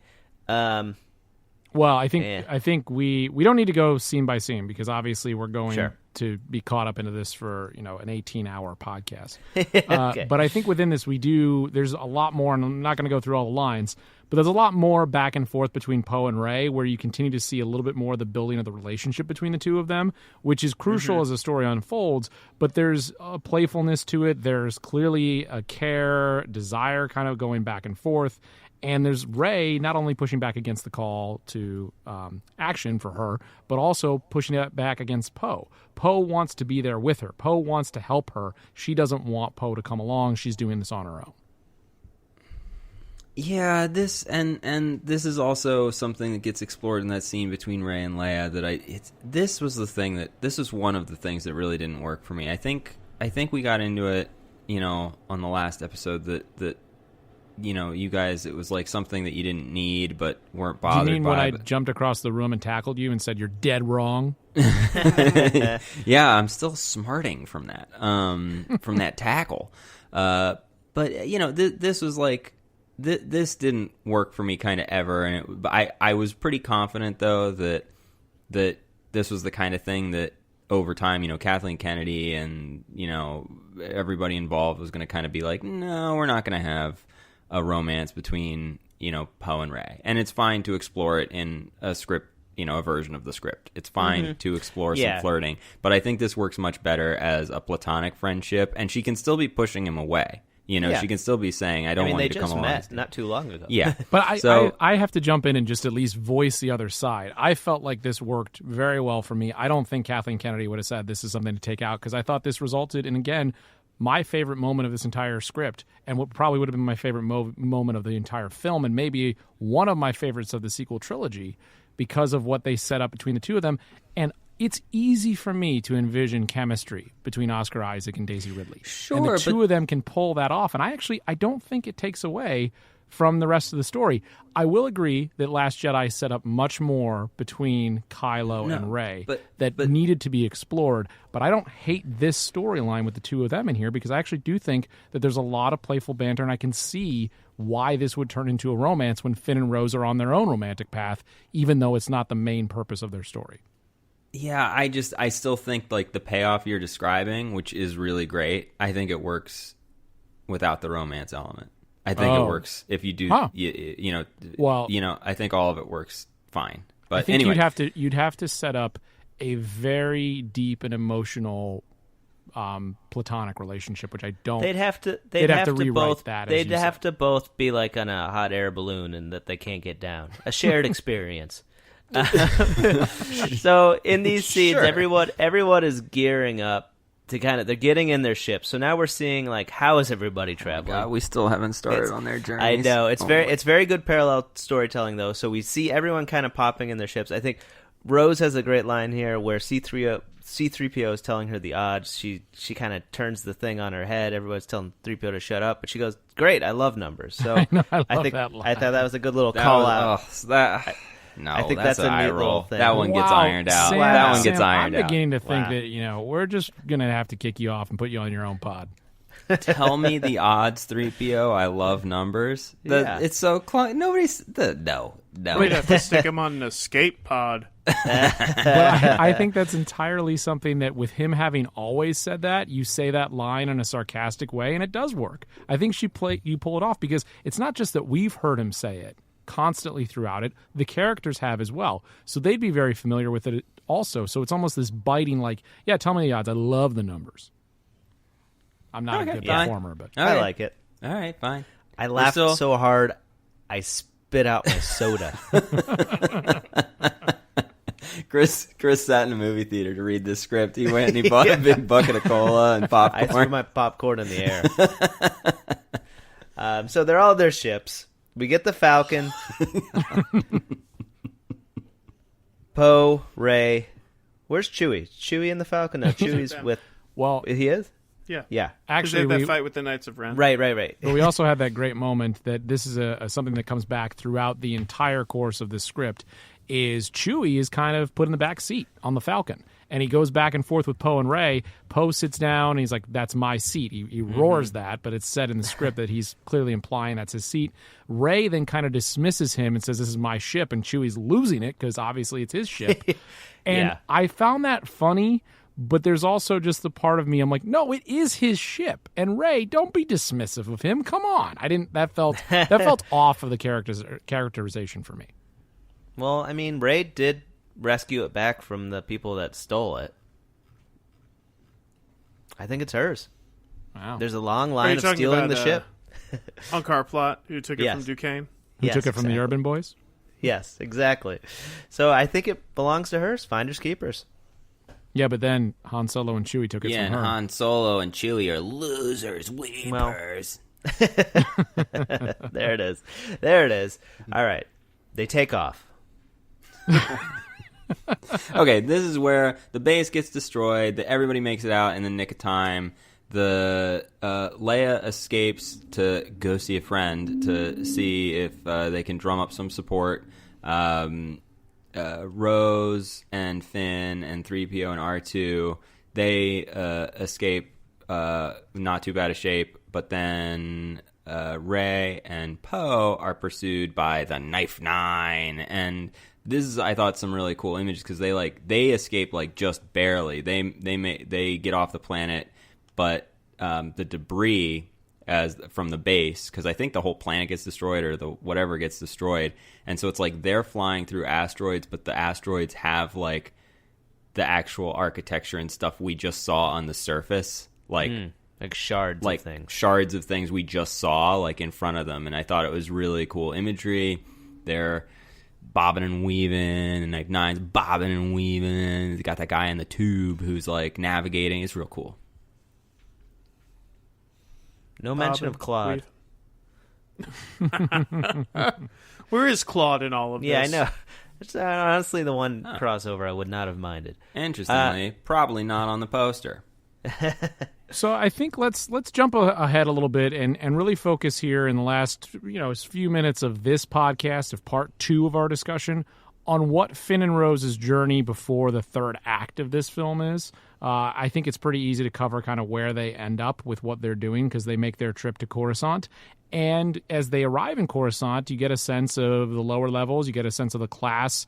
Well, I think we don't need to go scene by scene because obviously we're going to be caught up into this for an 18-hour podcast. Okay. But I think within this there's a lot more, and I'm not going to go through all the lines, but there's a lot more back and forth between Poe and Rey where you continue to see a little bit more of the building of the relationship between the two of them, which is crucial as the story unfolds. But there's a playfulness to it. There's clearly a care, desire kind of going back and forth. And there's Rey not only pushing back against the call to action for her, but also pushing it back against Poe. Poe wants to be there with her. Poe wants to help her. She doesn't want Poe to come along. She's doing this on her own. Yeah, this and this is also something that gets explored in that scene between Rey and Leia. This was one of the things that really didn't work for me. I think we got into it, on the last episode that. You guys, it was like something that you didn't need but weren't bothered by. Do you mean when I jumped across the room and tackled you and said you're dead wrong? Yeah, I'm still smarting from that tackle. But this was like this didn't work for me kind of ever, and I was pretty confident though that this was the kind of thing that over time, Kathleen Kennedy and everybody involved was going to kind of be like, no, we're not going to have a romance between Poe and Rey, and it's fine to explore it in a script, a version of the script. It's fine to explore some flirting, but I think this works much better as a platonic friendship, and she can still be pushing him away. She can still be saying, "I don't want you to come along." They just met not too long ago. Yeah, but I have to jump in and just at least voice the other side. I felt like this worked very well for me. I don't think Kathleen Kennedy would have said this is something to take out because I thought this resulted in, again, my favorite moment of this entire script, and what probably would have been my favorite moment of the entire film, and maybe one of my favorites of the sequel trilogy because of what they set up between the two of them. And it's easy for me to envision chemistry between Oscar Isaac and Daisy Ridley. Sure, and the two of them can pull that off. And I don't think it takes away from the rest of the story. I will agree that Last Jedi set up much more between Kylo and Rey that needed to be explored, but I don't hate this storyline with the two of them in here because I actually do think that there's a lot of playful banter, and I can see why this would turn into a romance when Finn and Rose are on their own romantic path, even though it's not the main purpose of their story. Yeah, I still think like the payoff you're describing, which is really great, I think it works without the romance element. I think it works if you do. I think all of it works fine. But I think anyway, you'd have to set up a very deep and emotional platonic relationship, which I don't. They'd have to rewrite both, that. They'd have to both be like on a hot air balloon, and that they can't get down. A shared experience. So in these scenes, everyone is gearing up to they're getting in their ship. So now we're seeing like, how is everybody traveling? God, we still haven't started on their journey. I know it's very good parallel storytelling though. So we see everyone kind of popping in their ships. I think Rose has a great line here where C-3PO is telling her the odds. She kind of turns the thing on her head. Everyone's telling 3PO to shut up, but she goes, "Great, I love numbers." So I thought that was a good little call out. I think that's a neat little thing. That one gets ironed out. That one gets ironed out. I'm beginning to think that we're just gonna have to kick you off and put you on your own pod. Tell me the odds, 3PO. I love numbers. It's so nobody's no. We'd have to stick him on an escape pod. But I think that's entirely something that, with him having always said that, you say that line in a sarcastic way, and it does work. I think you pull it off because it's not just that we've heard him say it constantly throughout it. The characters have as well, so they'd be very familiar with it also. So it's almost this biting, like, yeah, tell me the odds. I love the numbers. I'm not a good performer, but I like it. All right, fine. I laughed so hard, I spit out my soda. Chris sat in a movie theater to read this script. He went and he bought a big bucket of cola and popcorn. I threw my popcorn in the air. So they're all their ships. We get the Falcon. Poe, Rey. Where's Chewie? Chewie in the Falcon? No, Chewie's with... Well, he is? Yeah. Actually, they had that fight with the Knights of Ren. Right. But we also had that great moment that this is something that comes back throughout the entire course of this script, is Chewie is kind of put in the back seat on the Falcon. And he goes back and forth with Poe and Rey. Poe sits down, and he's like, that's my seat. He roars that, but it's said in the script that he's clearly implying that's his seat. Rey then kind of dismisses him and says, this is my ship, and Chewie's losing it because obviously it's his ship. And I found that funny, but there's also just the part of me, I'm like, no, it is his ship. And Rey, don't be dismissive of him. Come on. That felt off of the characterization for me. Well, I mean, Rey did rescue it back from the people that stole it. I think it's hers. Wow. There's a long line of stealing the ship. Unkar Plot, who took it from Duquesne. Who took it from the Urban Boys? Yes, exactly. So I think it belongs to hers. Finders keepers. Yeah, but then Han Solo and Chewie took it from her. Yeah, and Han Solo and Chewie are losers, weepers. There it is. All right. They take off. Okay, this is where the base gets destroyed. Everybody makes it out in the nick of time. The Leia escapes to go see a friend to see if they can drum up some support. Rose and Finn and 3PO and R2, they escape not too bad a shape, but then Rey and Poe are pursued by the Knife Nine, and this is, I thought, some really cool images because they escape like just barely. They get off the planet, but the debris from the base, because I think the whole planet gets destroyed or the whatever gets destroyed, and so it's like they're flying through asteroids, but the asteroids have like the actual architecture and stuff we just saw on the surface, like shards of things. Shards of things we just saw like in front of them, and I thought it was really cool imagery. They're bobbing and weaving, and like Nine's bobbing and weaving. They got that guy in the tube who's like navigating. It's real cool. No mention of Claude. Where is Claude in all of this? Yeah, I know. It's honestly the one crossover I would not have minded. Interestingly, probably not on the poster. So I think let's jump ahead a little bit and really focus here in the last few minutes of this podcast, of part 2 of our discussion, on what Finn and Rose's journey before the third act of this film is. I think it's pretty easy to cover kind of where they end up with what they're doing because they make their trip to Coruscant. And as they arrive in Coruscant, you get a sense of the lower levels, you get a sense of the class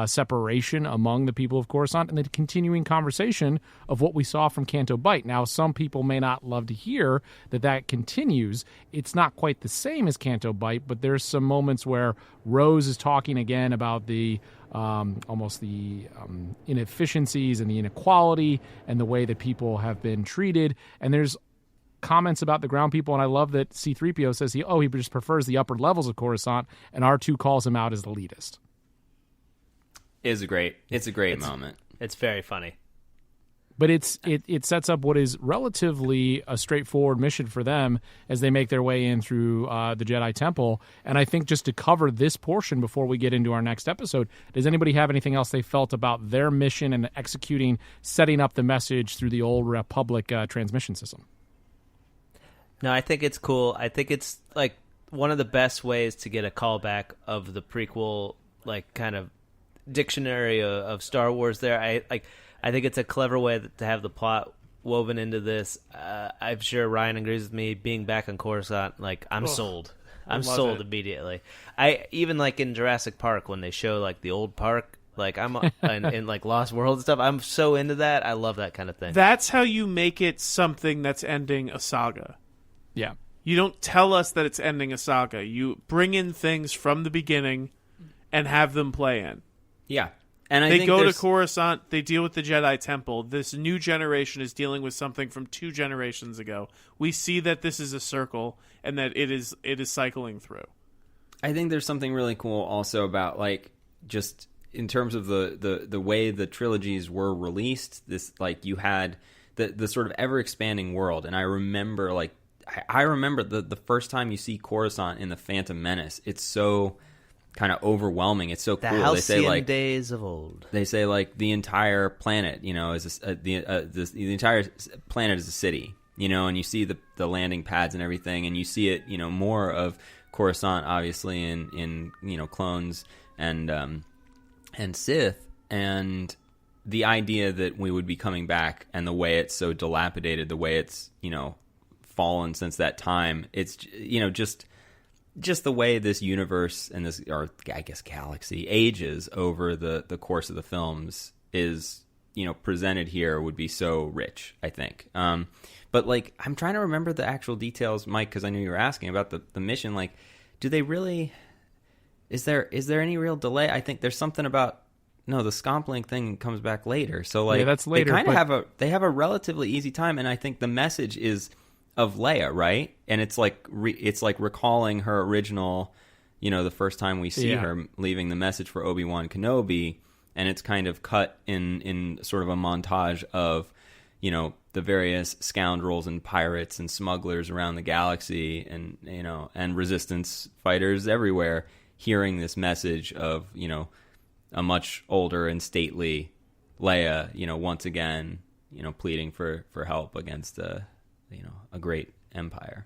separation among the people of Coruscant, and the continuing conversation of what we saw from Canto Bight. Now, some people may not love to hear that continues. It's not quite the same as Canto Bight, but there's some moments where Rose is talking again about the almost the inefficiencies and the inequality and the way that people have been treated. And there's comments about the ground people, and I love that C-3PO says he just prefers the upper levels of Coruscant, and R2 calls him out as the elitist. It's a great moment. It's very funny. But it sets up what is relatively a straightforward mission for them as they make their way in through the Jedi Temple. And I think just to cover this portion before we get into our next episode, does anybody have anything else they felt about their mission and setting up the message through the old Republic transmission system? No, I think it's cool. I think it's like one of the best ways to get a callback of the prequel, like kind of dictionary of Star Wars. There, I think it's a clever way to have the plot woven into this. I'm sure Ryan agrees with me. Being back on Coruscant, like I'm sold. I'm sold immediately. I even like in Jurassic Park when they show like the old park. Like I'm in like Lost World and stuff. I'm so into that. I love that kind of thing. That's how you make it something that's ending a saga. Yeah. You don't tell us that it's ending a saga. You bring in things from the beginning and have them play in. Yeah. And they go to Coruscant, they deal with the Jedi Temple. This new generation is dealing with something from 2 generations ago. We see that this is a circle and that it is cycling through. I think there's something really cool also about like just in terms of the way the trilogies were released. This like you had the sort of ever expanding world, and I remember the first time you see Coruscant in the Phantom Menace. It's so kind of overwhelming. It's so cool. The halcyon days of old. They say like the entire planet, is the entire planet is a city, and you see the landing pads and everything, and you see it, more of Coruscant obviously in clones and Sith, and the idea that we would be coming back and the way it's so dilapidated, the way it's fallen since that time. It's just the way this universe and this, or I guess galaxy, ages over the course of the films is, presented here would be so rich, I think. But like, I'm trying to remember the actual details, Mike, because I knew you were asking about the mission. Like, do they really? Is there any real delay? I think there's something about the Scomp thing comes back later. So like, that's later. They kind of have a relatively easy time, and I think the message is of Leia, right? And it's like recalling her original, the first time we see her leaving the message for Obi-Wan Kenobi, and it's kind of cut in sort of a montage of, the various scoundrels and pirates and smugglers around the galaxy, and and resistance fighters everywhere hearing this message of, a much older and stately Leia, once again, pleading for help against a great empire.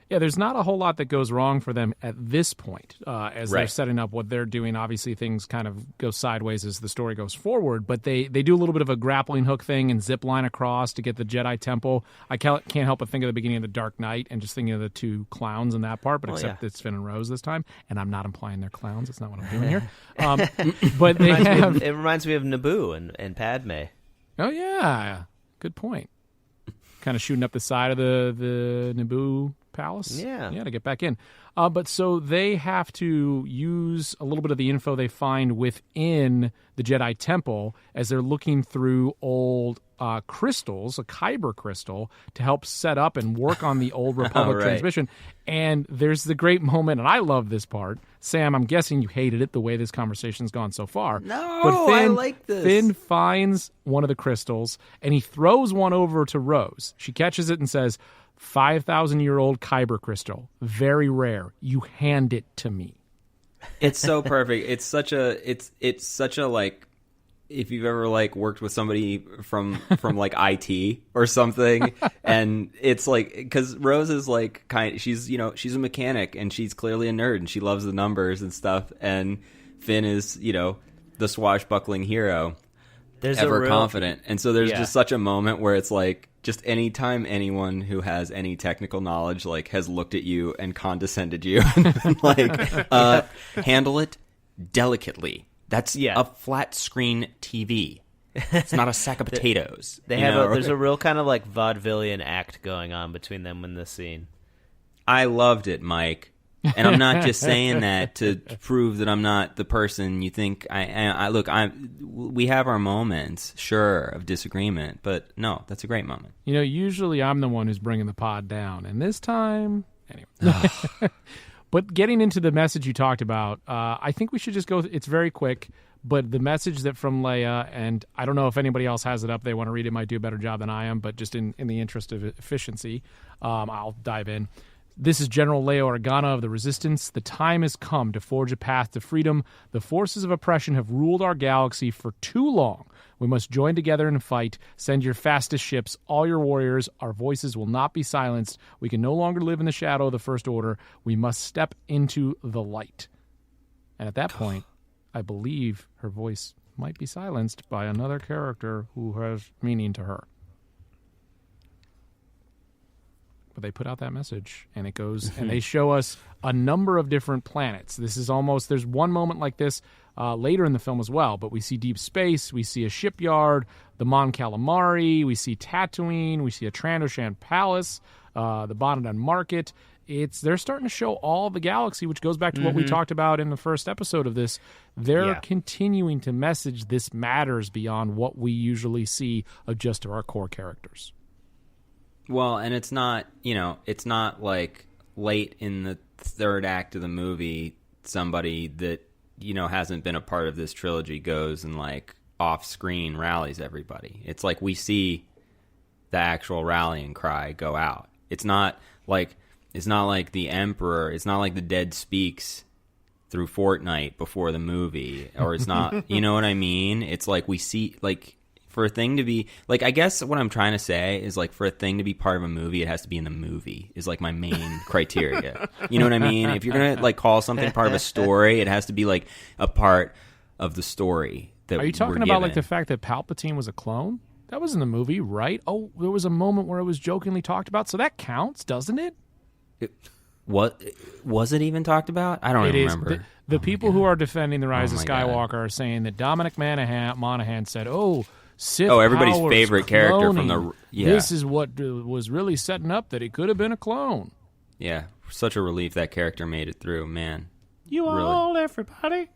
Yeah, there's not a whole lot that goes wrong for them at this point as they're setting up what they're doing. Obviously, things kind of go sideways as the story goes forward, but they do a little bit of a grappling hook thing and zip line across to get the Jedi Temple. I can't help but think of the beginning of The Dark Knight and just thinking of the 2 clowns in that part, but except it's Finn and Rose this time, and I'm not implying they're clowns. That's not what I'm doing here. But it reminds me of Naboo and Padme. Oh, yeah. Good point. Kind of shooting up the side of the Naboo palace. Yeah, to get back in. But so they have to use a little bit of the info they find within the Jedi Temple as they're looking through old crystals, a Kyber crystal, to help set up and work on the old Republic transmission. And there's the great moment, and I love this part. Sam, I'm guessing you hated it the way this conversation's gone so far. No, but I like this. Finn finds one of the crystals, and he throws one over to Rose. She catches it and says, 5,000-year-old Kyber crystal, very rare. You hand it to me. It's so perfect. It's such a like, if you've ever like worked with somebody from like IT or something, and it's like, because Rose is like she's a mechanic and she's clearly a nerd and she loves the numbers and stuff, and Finn is the swashbuckling hero. ever confident. And so there's just such a moment where it's like, just anytime anyone who has any technical knowledge like has looked at you and condescended you, like handle it delicately. That's a flat screen TV. It's not a sack of potatoes. There's a real kind of like vaudevillian act going on between them in this scene. I loved it, Mike. And I'm not just saying that to prove that I'm not the person you think I look, we have our moments, sure, of disagreement, but no, that's a great moment. Usually I'm the one who's bringing the pod down, and this time, anyway. But getting into the message you talked about, I think we should just go. It's very quick, but the message that from Leia, and I don't know if anybody else has it up. They want to read it, might do a better job than I am, but just in the interest of efficiency, I'll dive in. This is General Leia Organa of the Resistance. The time has come to forge a path to freedom. The forces of oppression have ruled our galaxy for too long. We must join together and fight. Send your fastest ships, all your warriors. Our voices will not be silenced. We can no longer live in the shadow of the First Order. We must step into the light. And at that point, I believe her voice might be silenced by another character who has meaning to her. But they put out that message, and it goes, and they show us a number of different planets. This is almost, there's one moment like this later in the film as well, but we see deep space, we see a shipyard, the Mon Calamari, we see Tatooine, we see a Trandoshan palace, the Bonadan market. They're starting to show all the galaxy, which goes back to what we talked about in the first episode of this. They're continuing to message this matters beyond what we usually see of just our core characters. Well, and it's not, it's not like late in the third act of the movie, somebody that, hasn't been a part of this trilogy goes and like off screen rallies everybody. It's like we see the actual rallying cry go out. It's not like the Emperor, it's not like the dead speaks through Fortnite before the movie, or it's not, you know what I mean? It's like we see, like, for a thing to be, like, I guess what I'm trying to say is, like, for a thing to be part of a movie, it has to be in the movie, is, like, my main criteria. You know what I mean? If you're going to, like, call something part of a story, it has to be, like, a part of the story that Are you talking about, like, the fact that Palpatine was a clone? That was in the movie, right? Oh, there was a moment where it was jokingly talked about, so that counts, doesn't it? What was it even talked about? I don't even remember. The people who are defending the Rise of Skywalker are saying that Dominic Monaghan said, Sith everybody's powers, favorite character from the This is what was really setting up that he could have been a clone. Yeah, such a relief that character made it through, man. You all, everybody.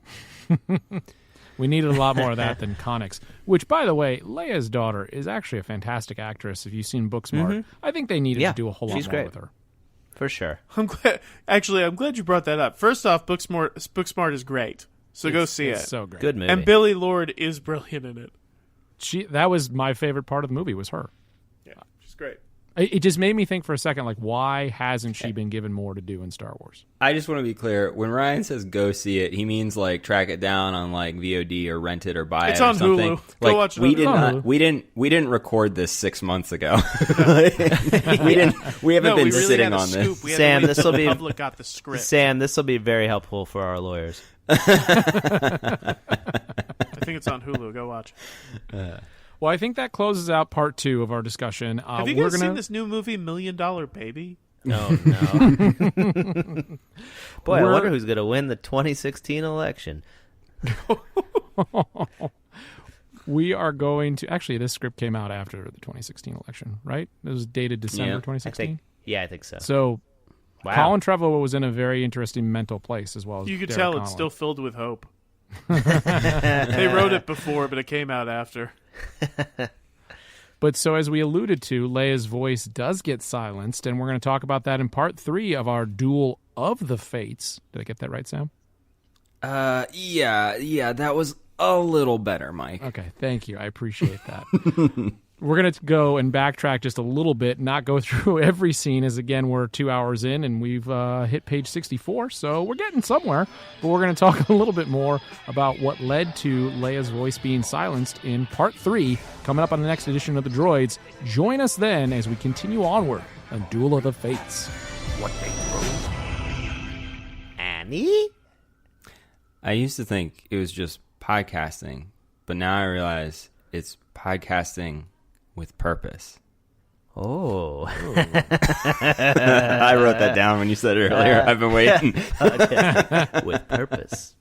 We needed a lot more of that than Connix. Which, by the way, Leia's daughter is actually a fantastic actress. If you've seen Booksmart, I think they needed to do a whole lot more with her. For sure. I'm glad you brought that up. First off, Booksmart is great. So go see it. It's so great. Good movie. And Billy Lord is brilliant in it. That was my favorite part of the movie, was her. Yeah, she's great. It just made me think for a second, like, why hasn't she been given more to do in Star Wars? I just want to be clear. When Ryan says go see it, he means, like, track it down on, like, VOD or rent it or buy it or something. Hulu. Go watch it. We didn't record this 6 months ago. we haven't been sitting on this. Sam, this will be public got the script. Sam, this will be very helpful for our lawyers. I think it's on Hulu. Go watch. Well, I think that closes out part 2 of our discussion. Have you guys seen this new movie, $1 Million Baby? No. Boy, I wonder who's going to win the 2016 election. We are going to... Actually, this script came out after the 2016 election, right? It was dated December 2016? I think so. So, Colin Trevorrow was in a very interesting mental place as well as You could Derek tell Conlon. It's still filled with hope. They wrote it before, but it came out after. But so as we alluded to, Leia's voice does get silenced, and we're going to talk about that in part 3 of our Duel of the Fates. Did I get that right, Sam? Yeah, that was a little better, Mike. Okay, thank you. I appreciate that. We're going to go and backtrack just a little bit, not go through every scene, as again, we're 2 hours in and we've hit page 64, so we're getting somewhere. But we're going to talk a little bit more about what led to Leia's voice being silenced in part 3, coming up on the next edition of the Droids. Join us then as we continue onward on Duel of the Fates. What they throw. Annie? I used to think it was just podcasting, but now I realize It's podcasting with purpose. Oh. I wrote that down when you said it earlier. I've been waiting. With purpose.